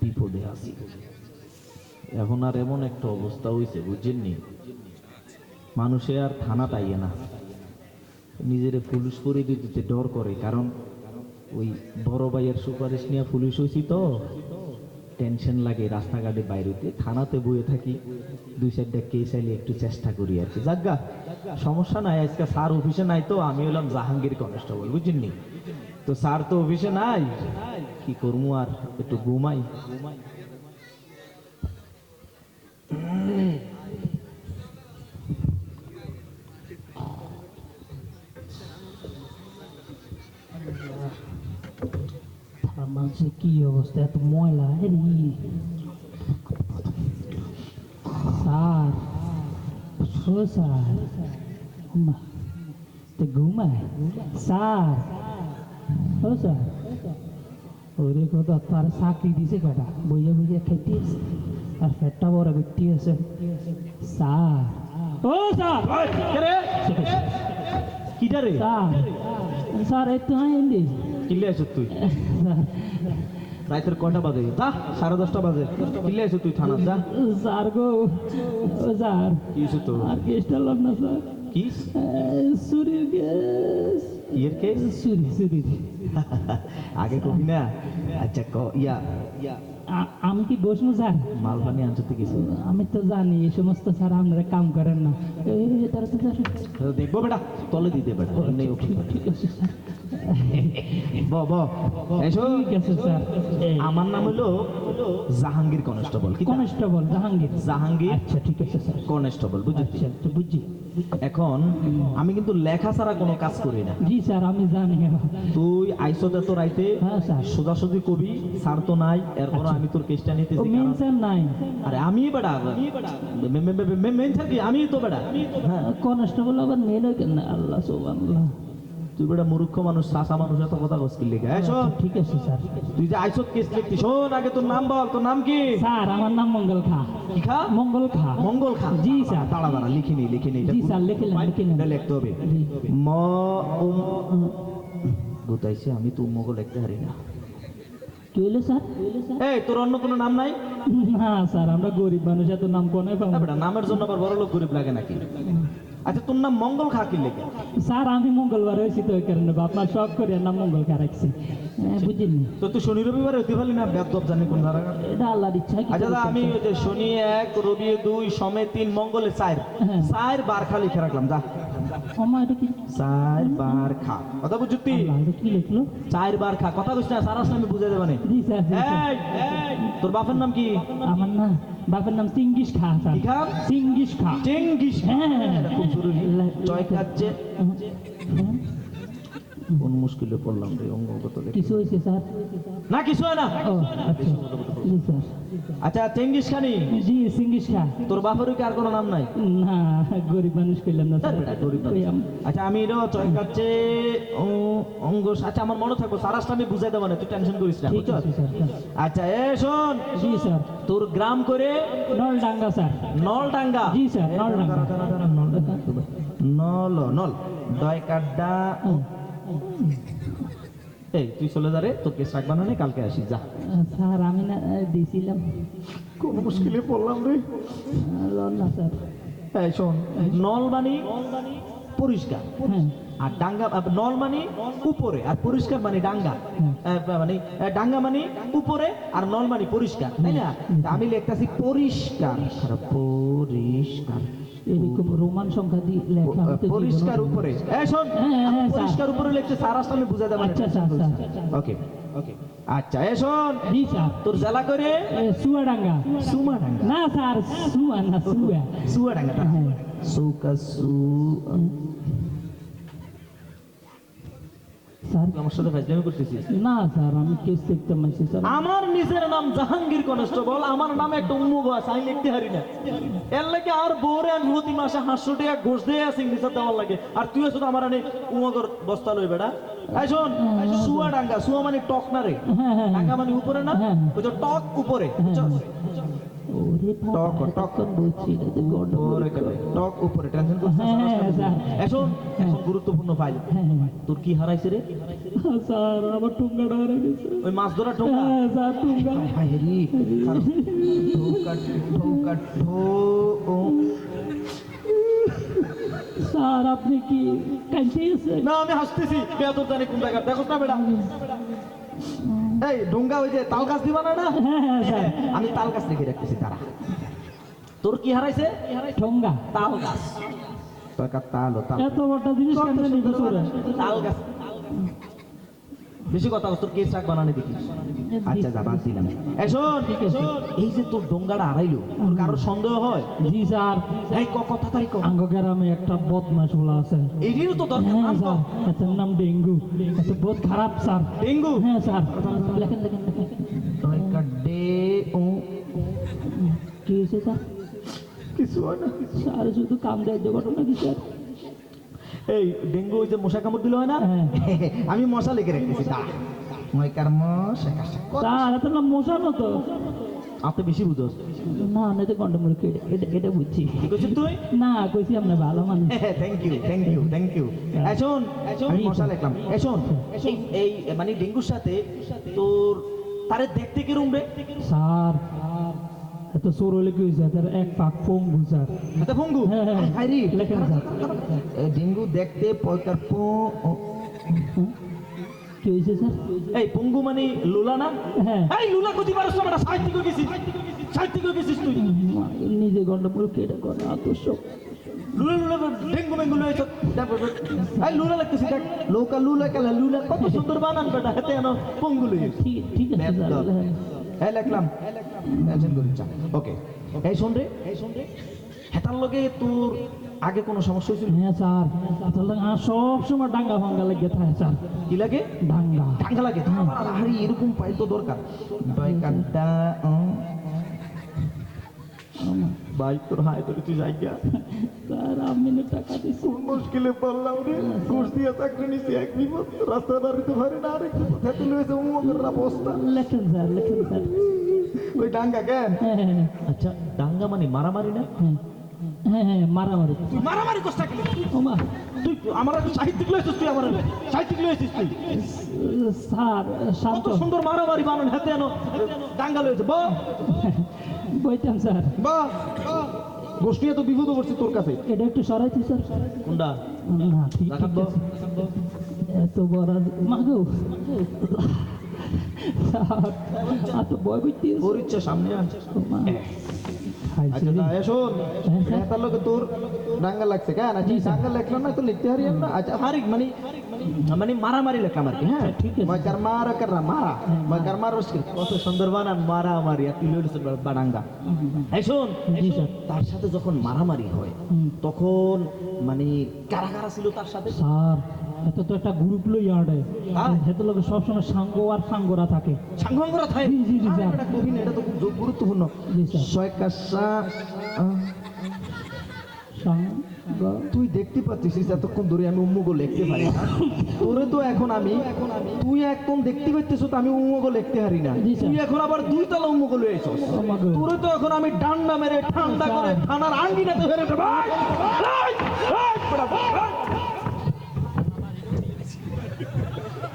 বিপদে আছি। এখন আর এমন একটা অবস্থা হয়েছে বুঝছেননি, মানুষে আর থানা তাইয়ে না, নিজেরে পুলিশ করে দিতে ডর করে। কারণ ওই বড় ভাইয়ের সুপারিশ নিয়ে পুলিশ হয়েছি তো টেনশন লাগে, রাস্তাঘাটে বাইরেতে থানাতে বয়ে থাকি, দুই চারটা কেস আইলে একটু চেষ্টা করি আর কি। যাজ্ঞা সমস্যা নাই, আজকে স্যার অফিসে নাই তো আমি হলাম জাহাঙ্গীর কনস্টেবল বুঝছেননি। তো স্যার তো অফিসে নাই, কি করবো আর একটু ঘুমাই। মানুষের কি অবস্থা, এত ময়লা। স্যার ও স্যার ঘুমায় স্যার, ও স্যার ওরে কথা তার চাকরি দিছে কটা, বইয়া বইয়া খাইতে আছে আর পেটটা বড় ব্যক্তি আছে। স্যার ও স্যার কিটা রে? স্যার স্যার একটু আইন্দি কিলে আছো তুই? রাতের কয়টা বাজে? যা 10:30 বাজে, কিলে আছো তুই থানা? যা। স্যার গো ও স্যার কি হয়েছে তো? আর কেসটা লগ না স্যার। কি চুরির কেস। ইয়ের কেস? চুরি আগে কবি না। আচ্ছা ইয়া আমি কি বসবো স্যার? মাল পানি আনতে কিছু আমি তো জানি এই সমস্ত স্যার আপনারা কাম করেন না। দেখবো বেটা, তলে দিতে বেটা। ঠিক আছে স্যার। ঠিক আছে স্যার। আমার নাম হলো জাহাঙ্গীর কনস্টেবল। কনস্টেবল জাহাঙ্গীর? জাহাঙ্গীর। আচ্ছা ঠিক আছে স্যার। কনস্টেবল বুঝছি। আচ্ছা বুঝছি। এখন আমি কিন্তু লেখা ছাড়া কোনো কাজ করি না। জি স্যার আমি জানি। তুই আইসো তো রাইতে হ্যাঁ স্যার। সোজাসুজি কবি স্যার তো নাই, এরপর আমি তোর কেসটা নিতেছি। মেন স্যার নাই? আরে আমি বেটা মেন থাকি, আমি তো বেটা। হ্যাঁ কনস্টেবল আবার মেন হয় কেন? আল্লাহ সুবহানাল্লাহ। তুই বেটা মূর্খ মানুষ, চাষা মানুষ, এত কথা কসকিল লেখা। ঠিক আছে স্যার। তুই যে আইসো কেস লিখতি, শোন আগে তোর নাম বল। তোর নাম কি? স্যার আমার নাম মঙ্গল খা। কি খা? মঙ্গল খা। মঙ্গল খা? জি স্যার। দাঁড়া লিখিনি। জি স্যার লিখে লিখতে হবে। গোতাইছে, আমি তো মঙ্গল লিখতে হারি না। কি হলো স্যার? এই তোর অন্য কোনো নাম নাই? না স্যার আমরা গরিব মানুষ, এত নাম কোনে পাবো? বেটা নামের জন্য আবার বড় লোক গরিব লাগে নাকি? আচ্ছা তোর নাম মঙ্গল খা কি লেখা? স্যার আমি মঙ্গলবার হয়েছি তো ওই কারণে আপনার শখ করে নাম মঙ্গল খা রাখছি। বুঝিনি তো তুই শনি রবিবার হইতে পারলি না? বেদব জানি কোন ধারা। এটা আল্লাহর ইচ্ছা। আচ্ছা আমি ওই যে শনি 1, রবি 2, সোমে 3, মঙ্গলে 4 বার খা লিখে রাখলাম। যা। এটা কি? 4 বার খা কথা বুঝছি? কি লিখলো? 4 বার খা কথা বুঝছ না? সারা আমি বুঝাই দেবানে। জি স্যার। তোর বাপের নাম কি? আমার না বাপের নাম চিঙ্গিস খা স্যার। কি খা? চিঙ্গিস খা। চেঙ্গিস। হ্যাঁ খুব জরুরি। জয় কাজে কোন মুশকিলে পড়লাম রে? অঙ্গগত কিছু হয়েছে স্যার? না কিছু হয় না। আচ্ছা জি স্যার। আচ্ছা চেঙ্গিস খানি? জি চিঙ্গিস খা। তোর বাপের কি আর কোনো নাম নাই? না গরিব মানুষ কইলাম না স্যার। গরিব মানুষ। আচ্ছা আমি এটা জয় কাজে অঙ্গ। আচ্ছা আমার মনে থাকবো, সারাসটা আমি বুঝাই দেবো না, তুই টেনশন করিস না। ঠিক আছে স্যার। আচ্ছা শোন। জি স্যার। তোর গ্রাম করে? নলডাঙ্গা স্যার। নলডাঙ্গা? জি স্যার নলডাঙ্গা। নল দয় কাড্ডা। এই তুই চলে যা রে, তোর কেস রাখবা না, কালকে আসিস। যা। স্যার আমি না দিয়েছিলাম। কোন মুশকিলে পড়লাম রে। না স্যার। এই শোন, নল মানে পরিষ্কার, আর ডাঙ্গা নল মানে উপরে, আর পরিষ্কার মানে ডাঙ্গা। মানে ডাঙ্গা মানে উপরে আর নল মানে পরিষ্কার, তাই না? আমি লিখতেছি পরিষ্কার। পরিষ্কার এরকম রোমান সংখ্যা দিয়ে লেখা পরিষ্কার উপরে। শোন পরিষ্কার উপরে লিখতে সারা আমি বুঝাই দেব। আচ্ছা স্যার। ওকে ওকে। আচ্ছা শোন। জি স্যার। তোর জেলা করে? চুয়াডাঙ্গা। চুয়াডাঙ্গা না স্যার চুয়া না চুয়া। চুয়াডাঙ্গা। আমার সাথে ফাজলামি করতেছিস? না স্যার আমি কেস দেখতে পাইছি স্যার। আমার নিজের নাম জাহাঙ্গীর কনস্টেবল, আমার নামে একটা উম্মুগ আছে, আমি লিখতে পারি না। এর লাগে আর বউরে আমি প্রতি মাসে 500 টাকা ঘুষ দিয়ে সিগনেচার দেওয়ার লাগে, আর তুই শুধু আমার আনে উম্মুগর বস্তা লই বেটা। এই শোন, চুয়াডাঙ্গা, চুয়া মানে টক না রে, ডাঙ্গা মানে উপরে না, ওই যে টক উপরে। ওরে বাবা, টক, টক। এতক্ষণ বলছি না যে গন্ডগোল উপরে গেল, করে। টক উপরে, টেনশন করছিস না, হ্যাঁ, সমস্যা স্যার। নেই। এখন এখন গুরুত্বপূর্ণ ফাইল, হ্যাঁ, হ্যাঁ। তোর কি হারাইছে রে? স্যার আমার টুঙ্গাটা হারিয়ে গেছে। ওই মাছ ধরা টোকা? হ্যাঁ স্যার, টুঙ্গা। হায়রি, ঢোকা ঢোকা ঢো ও। স্যার আপনি কি কাঁদতেছেন? না আমি হাসতেছি, বেয়াদব জানি কোন জায়গা, দেখো না বেটা। এই ডোঙ্গা ওই যে তাল গাছ দিবা না না? হ্যাঁ হ্যাঁ স্যার, আমি তাল গাছ লিখে রাখতেছি, তারা তোর কি হারাইছে? ঠোঙ্গা। তাল গাছ। টাকা তাল ও তাল, এত বড় জিনিস কেন নিতে পারে? তাল গাছ। বেশি কথা বল, তোর কেস রাখ বানানে দেখি। আচ্ছা যা, বাদ দিলাম। এই শোন, ঠিক আছে। এই যে তোর ডোঙ্গাটা হারাইলো, তোর কারোর সন্দেহ হয়? জি স্যার, এই কথা তারিখ আঙ্গ গ্রামে একটা বদমাশ বলা আছে। এইটিরও তো দরকার। হ্যাঁ নাম স্যার, কর। এটার নাম ডেঙ্গু। এত বহুত খারাপ স্যার। ডেঙ্গু। হ্যাঁ স্যার, লেখেন লেখেন লেখেন। টাকা ডে ও। কি হয়েছে স্যার? কিছু হয় না। স্যার শুধু কাম দেয় যে ঘটনা কি স্যার? এই ডেঙ্গু ওই যে মশা কামড় দিল হয় না, হ্যাঁ। আমি মশা লিখে রেখেছি। ময়কার মশা কাশা। স্যার এত নাম মশানো তো। আপনি বেশি বুঝোস। না না, তো গন্ডমূল এটা বুঝছি। কি করছিস তুই? না কইছি আপনি ভালো মানুষ। Thank you thank you thank you. এখন আমি মশা লিখলাম। এখন এই মানে ডেঙ্গুর সাথে তোর তারে দেখতে কিরম রে? স্যার এত সর হলে কি হয়েছে? তার এক পাক পঙ্গু স্যার। হাতে ভঙ্গু। হ্যাঁ, হ্যাঁ। হাইরি লেখেন স্যার। ডেঙ্গু দেখতে পয়কার পো। কি হয়েছে স্যার? এই পঙ্গু মানে লুলা না? হ্যাঁ। এই লুলা কতি পারছ না? বেটা সাহিত্য কই গেছিস? সাহিত্য কই গেছিস তুই? নিজে গন্ডমূল কেটে করে আদর্শ। লুলা লুলা ডেঙ্গু মেঙ্গু লইছ। এই লুলা লাগতেছি দেখ। লোকা লুলা কালা লুলা কত সুন্দর বানান বেটা, হাতে এনো পঙ্গু লইছ। ঠিক ঠিক আছে স্যার। হ্যাঁ। এই লিখলাম। টেনশন করিস না। ওকে। এই শোন রে, হেতার লগে তোর আগে কোনো সমস্যা হয়েছিল? হ্যাঁ স্যার, তাহলে সব সময় ডাঙ্গা ফাঙ্গা লেগে থাকে স্যার। কি লাগে? ডাঙ্গা। টাঙ্গা লাগে। আরে এরকম পাই তো দরকার। দয়কারটা ভাই তোর হায় তোর তুই জায়গা স্যার আমি না টাকা দিছি। কোন মুশকিলে পড়লাম রে। ঘুষ দিয়ে চাকরি নিছি, এক বিপদ রাস্তা দাঁড়িতে পারে না, আরেক বিপদ হাতে লয়েছে উমকের অবস্থা। লেখেন স্যার, লেখেন স্যার। ওই ডাঙ্গা কেন? হ্যাঁ হ্যাঁ আচ্ছা ডাঙ্গা মানে মারামারি না? হ্যাঁ হ্যাঁ হ্যাঁ, মারামারি। তুই মারামারি করছিস কেন? ওমা তুই আমার সাহিত্যিক লয়েছিস, তুই আমার সাহিত্যিক লয়েছিস তুই। স্যার শান্ত কত সুন্দর মারামারি বানান, হাতে এনো ডাঙ্গা লয়েছে। বা বইতাম স্যার। বা গোষ্ঠী এত বিপদ পড়ছে তোর কাছে। এটা একটু সরাইছি স্যার। কোনটা? না ঠিক রাখাত ঠিক আছে। এত বড় মাগো স্যার, এত ভয় করতে তোর ইচ্ছা সামনে আছে। আচ্ছা যা, এ শোন, হ্যাঁ। তার লগে তোর ডাঙ্গা লাগছে কেন? আচ্ছা ডাঙ্গা লেখলাম না তো লিখতে হারিয়ে না। আচ্ছা হারিক মানে মানে মারামারি লেখলাম আর কি। হ্যাঁ ঠিক আছে। ময়কার মারা কাররা মারা, ময়কার মার কত সুন্দর বানান, মারামারি আর তুই লইছিস ডাঙ্গা। এই শোন, জি স্যার। তার সাথে যখন মারামারি হয় তখন মানে কারা কারা ছিল তার সাথে? স্যার এত তো একটা গ্রুপ লই আড়ে, হ্যাঁ। হেতে লোকে সবসময় সাঙ্গ আর সাঙ্গরা থাকে। সাংঘরা থাকে। জি, জি, জি, স্যার। এটা কঠিন, এটা তো খুব গুরুত্বপূর্ণ। জি, স্যার। ছয়কাশা সাঙ্গ তুই দেখতে পাচ্ছিস এতক্ষণ ধরে আমি উম্মুগো লিখতে পারি না। তোরে তো এখন আমি তুই একদম দেখতে পাচ্ছিস তো আমি উম্মুগো লিখতে পারি না। জি, স্যার। তুই এখন আবার দুই তলা উম্মুগো লয়ে আইছস। আমাগো। তোরে তো এখন আমি ডান্ডা মেরে ঠান্ডা করে স্যার। থানার আঙ্গিনাতে ফেলে দেব।